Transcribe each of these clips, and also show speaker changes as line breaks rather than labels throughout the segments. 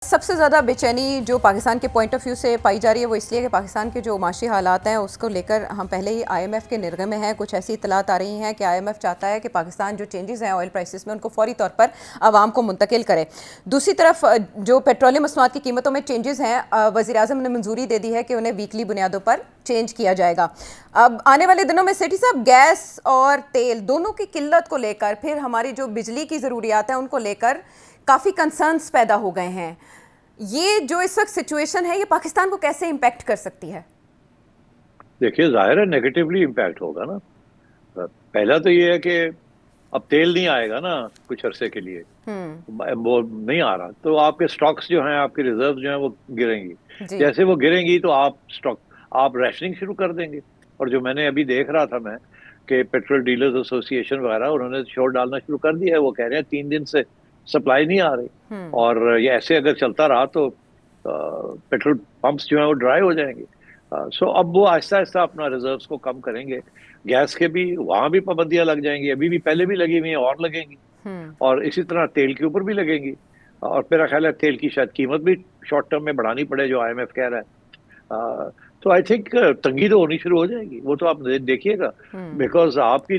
سب سے زیادہ بے چینی جو پاکستان کے پوائنٹ آف ویو سے پائی جا رہی ہے وہ اس لیے کہ پاکستان کے جو معاشی حالات ہیں اس کو لے کر ہم پہلے ہی آئی ایم ایف کے نرغے میں ہیں. کچھ ایسی اطلاعات آ رہی ہیں کہ آئی ایم ایف چاہتا ہے کہ پاکستان جو چینجز ہیں آئل پرائسز میں ان کو فوری طور پر عوام کو منتقل کرے. دوسری طرف جو پیٹرولیم مصنوعات کی قیمتوں میں چینجز ہیں وزیر اعظم نے منظوری دے دی ہے کہ انہیں ویکلی بنیادوں پر چینج کیا جائے گا. اب آنے والے دنوں میں سیٹھی صاحب گیس اور تیل دونوں کی قلت کو لے کر پھر ہماری جو بجلی کی ضروریات ہیں ان کو لے کر کافی کنسرنس پیدا ہو گئے ہیں. یہ جو اس وقت سچویشن ہے یہ پاکستان کو کیسے امپیکٹ کر سکتی ہے؟
دیکھیے ظاہر ہے نیگیٹولی امپیکٹ ہوگا نا. پہلا تو یہ ہے کہ اب تیل نہیں آئے گا نا کچھ عرصے کے لیے، وہ نہیں آ رہا تو آپ کے سٹاکس جو ہیں، آپ کے ریزرو جو ہیں وہ گریں گی.
جی
جیسے وہ گریں گی تو آپ ریشننگ شروع کر دیں گے. اور جو میں نے ابھی دیکھ رہا تھا میں کہ پیٹرول ڈیلرز ایسوسی ایشن وغیرہ انہوں نے شور ڈالنا شروع کر دیا ہے. وہ کہہ رہے ہیں 3 دن سے سپلائی نہیں آ رہی، اور یہ ایسے اگر چلتا رہا تو پیٹرول پمپس جو ہیں وہ ڈرائی ہو جائیں گے. سو اب وہ آہستہ آہستہ اپنا ریزروز کو کم کریں گے. گیس کے بھی وہاں بھی پابندیاں لگ جائیں گی، ابھی بھی پہلے بھی لگی ہوئی ہیں اور لگیں گی، اور اسی طرح تیل کے اوپر بھی لگیں گی. اور میرا خیال ہے تیل کی شاید قیمت بھی شارٹ ٹرم میں بڑھانی پڑے جو آئی ایم ایف کہہ رہا ہے. تو آئی تھنک تنگی تو ہونی شروع ہو جائے گی. وہ تو آپ دیکھیے گا، بیکاز آپ کی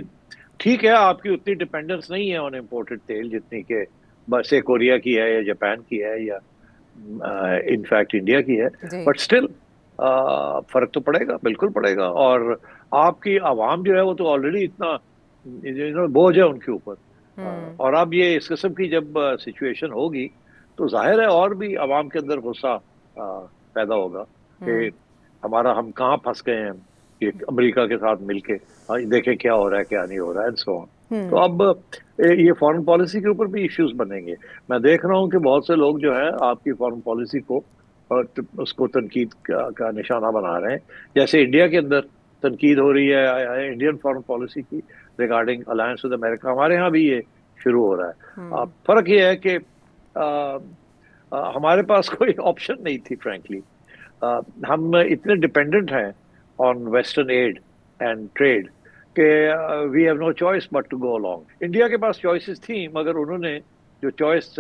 ٹھیک ہے آپ کی اتنی ڈپینڈنس نہیں ہے آن امپورٹڈ تیل جتنی کہ بس کوریا کی ہے یا جاپان کی ہے یا انفیکٹ انڈیا کی ہے.
جی
بٹ اسٹل فرق تو پڑے گا، بالکل پڑے گا. اور آپ کی عوام جو ہے وہ تو آلریڈی اتنا بوجھ ہے ان کے اوپر. اور اب یہ اس قسم کی جب سچویشن ہوگی تو ظاہر ہے اور بھی عوام کے اندر غصہ پیدا ہوگا کہ ہم کہاں پھنس گئے ہیں کہ امریکہ کے ساتھ مل کے دیکھیں کیا ہو رہا ہے کیا نہیں ہو رہا ہے سو آن. تو اب یہ فارن پالیسی کے اوپر بھی ایشوز بنیں گے. میں دیکھ رہا ہوں کہ بہت سے لوگ جو ہیں آپ کی فارن پالیسی کو اس کو تنقید کا نشانہ بنا رہے ہیں. جیسے انڈیا کے اندر تنقید ہو رہی ہے انڈین فارن پالیسی کی ریگارڈنگ الائنس ود امریکہ، ہمارے ہاں بھی یہ شروع ہو رہا ہے. فرق یہ ہے کہ ہمارے پاس کوئی آپشن نہیں تھی فرینکلی. ہم اتنے ڈپینڈنٹ ہیں on western aid and trade کہ we have no choice but to go along. India کے پاس چوائسیز تھیں مگر انہوں نے جو چوائس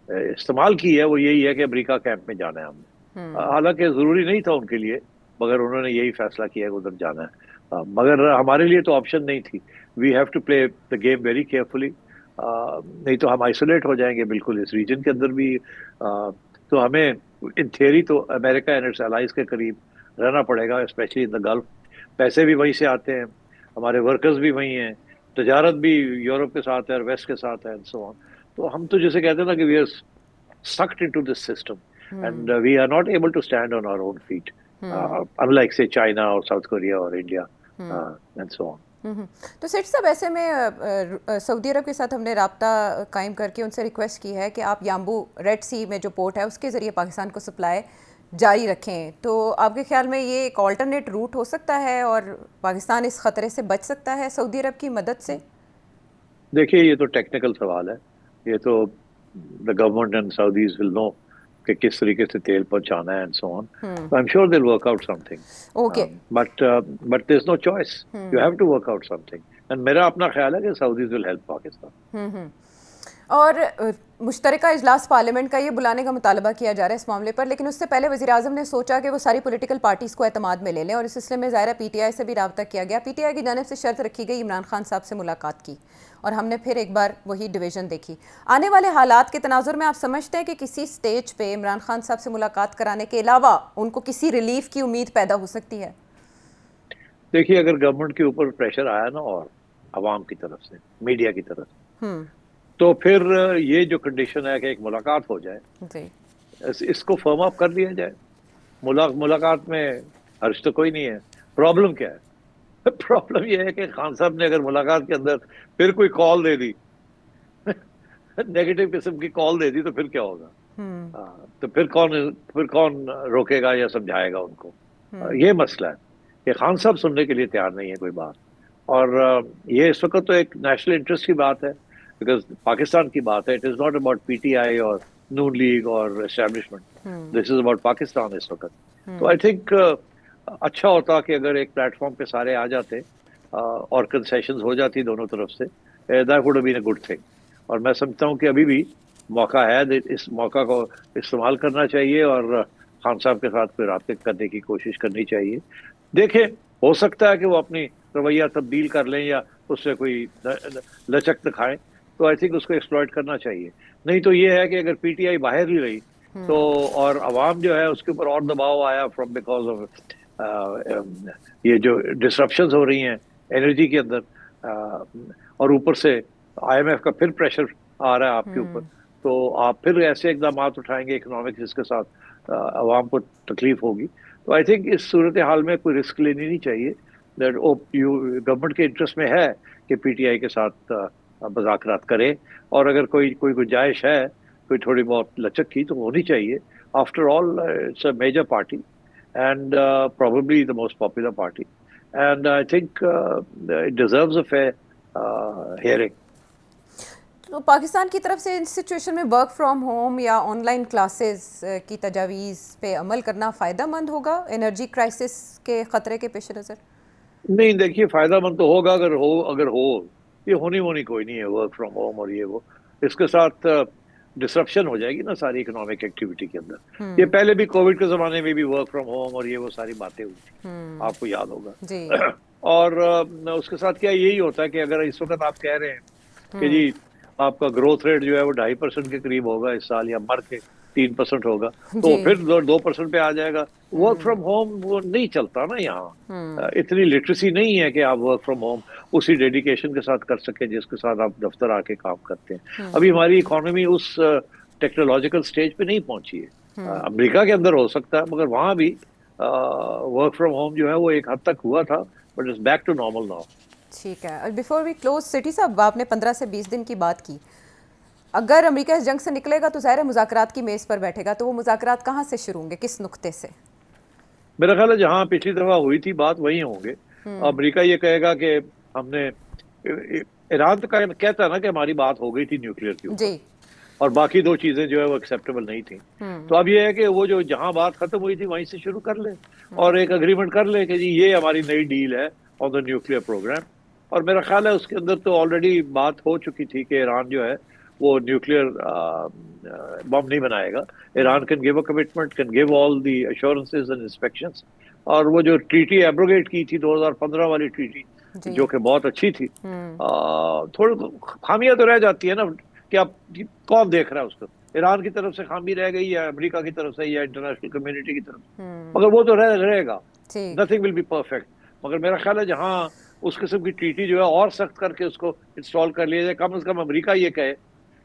استعمال کی ہے وہ یہی ہے کہ امریکہ کیمپ میں جانا ہے ہم نے. حالانکہ ضروری نہیں تھا ان کے لیے مگر انہوں نے یہی فیصلہ کیا کہ ادھر جانا ہے. مگر ہمارے لیے تو آپشن نہیں تھی. We have to play the game very carefully, نہیں تو ہم آئسولیٹ ہو جائیں گے بالکل اس ریجن کے اندر بھی. تو ہمیں ان تھیوری تو امریکہ اینڈ اٹس الائز کے قریب رہنا پڑے گا، اسپیشلی ان دا گلف. پیسے بھی وہیں سے آتے ہیں، ہمارے ورکرز بھی وہیں ہیں، تجارت بھی یورپ کے ساتھ ہے اور ویسٹ کے ساتھ ہے، سو آن. تو ہم تو جیسے کہتے ہیں نا کہ we are sucked into this system and we are not able to stand on our own feet, unlike say China or South Korea or India and so on.
تو سیٹ صاحب ایسے میں سعودی عرب کے ساتھ ہم نے رابطہ قائم کر کے ان سے ریکویسٹ کی ہے کہ آپ یامبو ریڈ سی میں جو پورٹ ہے اس کے ذریعے پاکستان کو سپلائی جاری رکھیں. تو آپ کے خیال میں یہ ایک آلٹرنیٹ روٹ ہو سکتا ہے اور پاکستان اس خطرے سے بچ سکتا ہے سعودی عرب کی مدد سے؟
دیکھیے یہ تو ٹیکنیکل سوال ہے، یہ تو the government and Saudis will know کہ کس طریقے سے تیل پہنچانا ہے and so on. So I'm sure they'll work out something.
Okay.
But there's no choice. You have to work out something. And میرا اپنا خیال ہے کہ Saudis will help Pakistan.
اور مشترکہ اجلاس پارلیمنٹ کا یہ بلانے کا مطالبہ کیا جا رہا ہے اس معاملے پر، لیکن اس سے پہلے وزیر اعظم نے سوچا کہ وہ ساری پولیٹیکل پارٹیز کو اعتماد میں لے لیں، اور اس سلسلے میں ظاہرہ پی ٹی آئی سے بھی رابطہ کیا گیا. پی ٹی آئی کی جانب سے شرط رکھی گئی عمران خان صاحب سے ملاقات کی، اور ہم نے پھر ایک بار وہی ڈویژن دیکھی. آنے والے حالات کے تناظر میں آپ سمجھتے ہیں کہ کسی سٹیج پہ عمران خان صاحب سے ملاقات کرانے کے علاوہ ان کو کسی ریلیف کی امید پیدا ہو سکتی ہے؟
دیکھیے اگر گورنمنٹ کے اوپر پریشر آیا نا اور عوام کی طرف سے، میڈیا کی طرف سے، تو پھر یہ جو کنڈیشن ہے کہ ایک ملاقات ہو جائے، اس کو فرم اپ کر لیا جائے. ملاقات میں حرج تو کوئی نہیں ہے. پرابلم کیا ہے؟ پرابلم یہ ہے کہ خان صاحب نے اگر ملاقات کے اندر پھر کوئی کال دے دی، نیگیٹو قسم کی کال دے دی، تو پھر کیا ہوگا؟ تو پھر کون روکے گا یا سمجھائے گا ان کو؟ یہ مسئلہ ہے کہ خان صاحب سننے کے لیے تیار نہیں ہے کوئی بات. اور یہ اس وقت تو ایک نیشنل انٹرسٹ کی بات ہے، بیکاز پاکستان کی بات ہے. It is not about P T I اور نون لیگ اور establishment, this is about Pakistan اس وقت. تو آئی تھنک اچھا ہوتا کہ اگر ایک پلیٹ فارم پہ سارے آ جاتے اور کنسیشنز ہو جاتی دونوں طرف سے، that would have been a good thing. اور میں سمجھتا ہوں کہ ابھی بھی موقع ہے، اس موقع کو استعمال کرنا چاہیے اور خان صاحب کے ساتھ کوئی رابطے کرنے کی کوشش کرنی چاہیے. دیکھیں ہو سکتا ہے کہ وہ اپنی رویہ تبدیل کر لیں یا اس سے کوئی لچک دکھائیں، تو آئی تھنک اس کو ایکسپلائٹ کرنا چاہیے. نہیں تو یہ ہے کہ اگر پی ٹی آئی باہر ہی رہی تو اور عوام جو ہے اس کے اوپر اور دباؤ آیا فرام بیکاز آف یہ جو ڈسرپشنز ہو رہی ہیں انرجی کے اندر، اور اوپر سے آئی ایم ایف کا پھر پریشر آ رہا ہے آپ کے اوپر، تو آپ پھر ایسے اقدامات اٹھائیں گے اکنامک جس کے ساتھ عوام کو تکلیف ہوگی. تو آئی تھنک اس صورتحال میں کوئی رسک لینی نہیں چاہیے. گورنمنٹ کے انٹرسٹ میں ہے کہ پی ٹی آئی کے ساتھ مذاکرات کرے، اور اگر کوئی گنجائش ہے کوئی تھوڑی بہت لچک کی تو ہونی چاہیے. After all it's a major party and probably the most popular party, and I think it deserves a fair hearing.
تو پاکستان کی طرف سے اس سچویشن میں ورک فرام ہوم یا آن لائن کلاسز کی تجاویز پہ عمل کرنا فائدہ مند ہوگا انرجی کرائسس کے خطرے کے پیش نظر؟
نہیں دیکھیے فائدہ مند تو ہوگا اگر ہو یہ ہونی کوئی نہیں ہے ورک فرام ہوم، اور یہ وہ اس کے ساتھ ڈسرپشن ہو جائے گی نا ساری اکنامک ایکٹیویٹی کے اندر. یہ پہلے بھی کووڈ کے زمانے میں بھی ورک فرام ہوم اور یہ وہ ساری باتیں ہوئی تھی، آپ کو یاد ہوگا. اور اس کے ساتھ کیا یہی ہوتا ہے کہ اگر اس وقت آپ کہہ رہے ہیں کہ جی آپ کا گروتھ ریٹ جو ہے وہ 2.5% کے قریب ہوگا اس سال، یا مر کے 3% ہوگا، تو پھر 2% پہ آ جائے گا. ورک فرام ہوم وہ نہیں چلتا نا یہاں، اتنی لٹریسی نہیں ہے کہ آپ ورک فرام ہوم اسی ڈیڈیکیشن کے ساتھ کر سکیں جس کے ساتھ آپ دفتر آ کے کام کرتے ہیں. ابھی ہماری اکانومی اس ٹیکنالوجیکل سٹیج پہ نہیں پہنچی ہے. امریکہ کے اندر ہو سکتا ہے مگر وہاں بھی ورک فرام ہوم جو ہے وہ ایک حد تک ہوا تھا، but it's back to normal now.
ٹھیک ہے. بیفور وی کلوز سٹی صاحب، آپ نے 15 سے 20 دن کی بات کی. اگر امریکہ اس جنگ سے نکلے گا تو ظاہر مذاکرات کی میز پر بیٹھے گا، تو وہ مذاکرات کہاں سے شروع ہوں گے، کس نقطے سے؟
میرا خیال ہے جہاں پچھلی دفعہ ہوئی تھی بات وہی ہوں گے. امریکہ یہ کہے گا کہ ہم نے، ایران تو کہتا ہے نا کہ ہماری بات ہو گئی تھی نیوکلیئر کے اوپر، اور باقی 2 چیزیں جو ہے وہ ایکسیپٹیبل نہیں تھیں. تو اب یہ ہے کہ وہ جو جہاں بات ختم ہوئی تھی وہیں سے شروع کر لیں اور ایک اگریمنٹ کر لیں کہ جی یہ ہماری نئی ڈیل ہے آن دا نیوکلیئر پروگرام. اور میرا خیال ہے اس کے اندر تو آلریڈی بات ہو چکی تھی کہ ایران جو ہے وہ نیوکلیئر بم نہیں بنائے گا. Iran can give a commitment, can give all the assurances and inspections. اور وہ جو ٹریٹی ایبروگیٹ کی تھی 2015 والی ٹریٹی جو کہ بہت اچھی تھی، تھوڑی خامیاں تو رہ جاتی ہے نا کہ اب کون دیکھ رہا ہے اس کو، ایران کی طرف سے خامی رہ گئی یا امریکہ کی طرف سے یا انٹرنیشنل کمیونٹی کی طرف سے، مگر وہ تو رہے گا. Nothing will be perfect. مگر میرا خیال ہے جہاں اس قسم کی ٹریٹی جو ہے اور سخت کر کے اس کو انسٹال کر لیا جائے، کم از کم امریکہ یہ کہے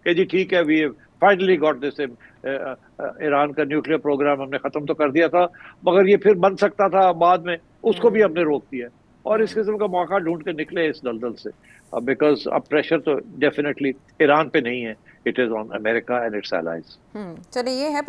کہ جی ٹھیک ہے we finally got this, Iran کا نیوکلیئر پروگرام ہم نے ختم تو کر دیا تھا مگر یہ پھر بن سکتا تھا بعد میں، اس کو بھی ہم نے روک دیا، اور اس قسم کا موقع ڈھونڈ کے نکلے اس دلدل سے. بیکاز اب پریشر تو ڈیفینیٹلی ایران پہ نہیں ہے، it is on America and its allies.
چلیے یہ ہے